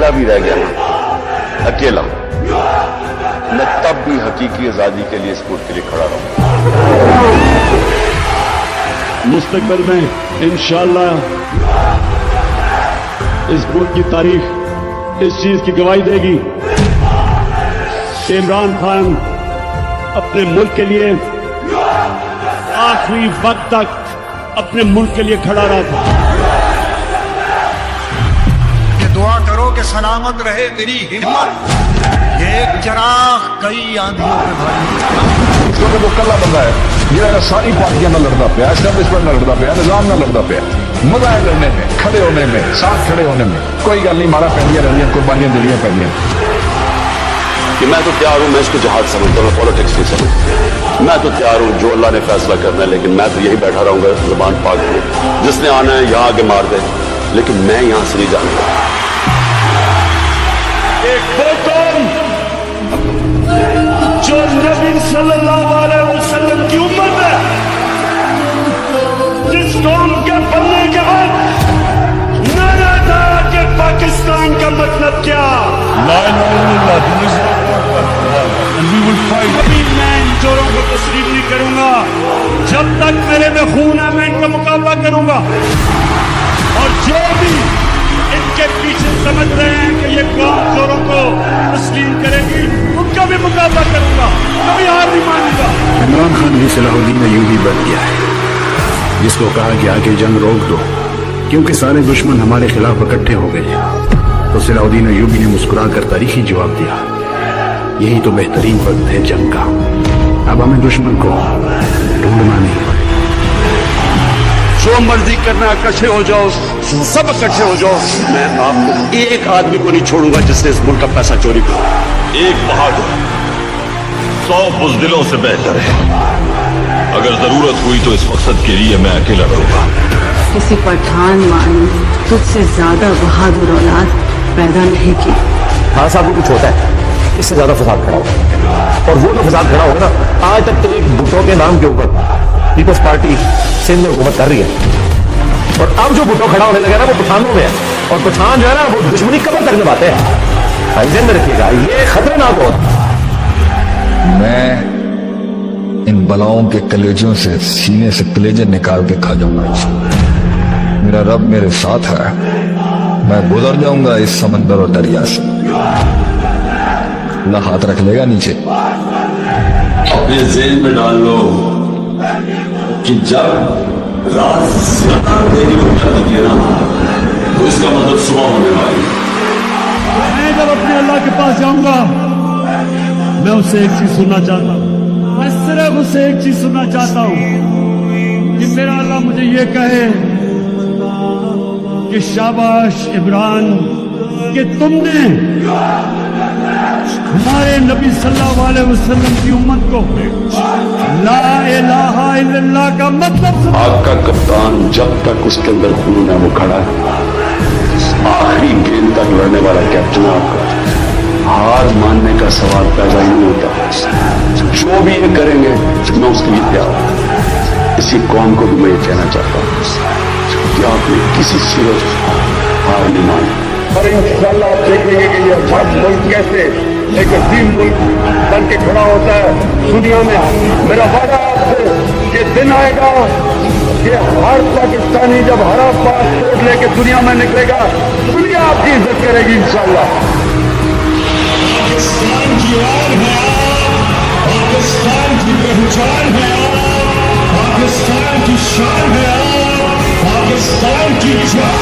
अकेला भी रह गया ना, अकेला, मैं तब भी हकीकी आजादी के लिए इस मुल्क के लिए खड़ा रहूंगा। मुस्तकबिल में इंशाअल्लाह इस मुल्क की तारीख इस चीज की गवाही देगी कि इमरान खान अपने मुल्क के लिए आखिरी वक्त तक अपने मुल्क के लिए खड़ा रहा था। ये दुआ करो कि सलामत रहे तेरी हिम्मत, ये एक चिराग कई आंधियों पे भारी। तो कला बंदा है जो सारी पार्टियां ना लड़ता पाया, एस्टैब्लिशमेंट ना लड़ता पाया, निजाम ना लड़ता पाया, मजा है लड़ने में, खड़े होने में, साथ खड़े होने में। कोई गल नहीं, मारा पैंदियां रहियां, कुर्बानियां देनियां पैंदियां। कि मैं तो तैयार हूं, मैं इसको जहाज समझता हूं, पॉलिटिक्स नहीं समझता। मैं तो तैयार हूं, जो अल्लाह ने फैसला करना है, लेकिन मैं तो यही बैठा रहूंगा जुबान पाक में, जिसने आना है यहाँ आके मार दे, लेकिन मैं यहाँ से नहीं जाऊंगा। एक वो कौम जो नबी सल्लल्लाहु अलैहि वसल्लम की उम्मत है, जिस कौम के बनने के बाद नारा था कि पाकिस्तान का मतलब क्या, अभी मैं इन चोरों को तस्लीम नहीं करूंगा। जब तक मेरे में खून है मैं इनका मुकाबला करूंगा, और जो भी इनके पीछे समझ रहे हैं कि ये कौम चोरों को तस्लीम करेगी, उनका भी मुकाबला करूंगा, कभी हार नहीं मानूंगा। इमरान खान भी सलाहुद्दीन अय्यूबी बन गया है, जिसको कहा कि आगे जंग रोक दो क्योंकि सारे दुश्मन हमारे खिलाफ इकट्ठे हो गए हैं। तो सलाहुद्दीन अय्यूबी ने मुस्कुरा कर तारीखी जवाब दिया, यही तो बेहतरीन वक्त है जंग का, अब हमें दुश्मन को ढूंढना नहीं है। जो मर्जी करना, इकट्ठे हो जाओ, सब इकट्ठे हो जाओ, मैं आपको एक आदमी को नहीं छोड़ूंगा जिसने इस मुल्क का पैसा चोरी किया। एक बहादुर 100 बुज़दिलों से बेहतर है। अगर जरूरत हुई तो इस मकसद के लिए मैं अकेला रहूंगा। किसी पठान मान तुझसे ज्यादा बहादुर औलाद पैदा नहीं की। हाँ साहब को कुछ होता है, इससे ज्यादा फसाद खड़ा होगा, और वो तो फसाद खड़ा होगा ना, आज तक तो एक भुट्टो के नाम के ऊपर पीपल्स पार्टी सिंध में हुकूमत कर रही है, और अब जो भुट्टो खड़ा होने लगा ना वो पठानों में है, और पठान जो है ना वो दुश्मनी कबर तक निभाते हैं। ध्यान में रखिएगा, ये खतरनाक होता। मैं इन बलाओं के कलेजों से सीने से कलेजे निकाल के खा जाऊंगा। मेरा रब मेरे साथ है, मैं गुजर जाऊंगा इस समंदर और दरिया से। अल्लाह हाथ रख लेगा नीचे। अपने ज़हन में डाल लो कि जब रात ज्यादा देरी हो जाती है ना, तो इसका मतलब सुबह होने वाली है। मैं जब अपने अल्लाह के पास जाऊंगा, मैं उससे एक चीज सुनना चाहता हूँ, मैं सिर्फ उससे एक चीज सुनना चाहता हूँ कि मेरा अल्लाह मुझे ये कहे कि शाबाश इमरान कि तुमने हमारे नबी सल्लल्लाहु अलैहि वसल्लम की उम्मत को ला इलाहा इल्लल्लाह का मतलब आपका कप्तान जब तक उसके अंदर खून है वो खड़ा है, आखिरी गेंद तक लड़ने वाला कैप्टन आपका। हार मानने का सवाल पैदा ही नहीं होता। जो भी ये करेंगे मैं उसके लिए तैयार हूं। इसी कौम को भी मैं ये कहना चाहता हूं कि आपने किसी सूरत हार नहीं मानी, और इंशाअल्लाह आप देखेंगे कि ये अच्छा मुल्क कैसे एक अजीम मुल्क बन के खड़ा होता है दुनिया में। मेरा वादा आपसे कि दिन आएगा कि हर पाकिस्तानी जब हरा पासपोर्ट लेके दुनिया में निकलेगा, दुनिया आपकी इज्जत करेगी इंशाअल्लाह। पाकिस्तान की आन है आप, पाकिस्तान की पहचान है आप, पाकिस्तान की शान है आप, पाकिस्तान की जान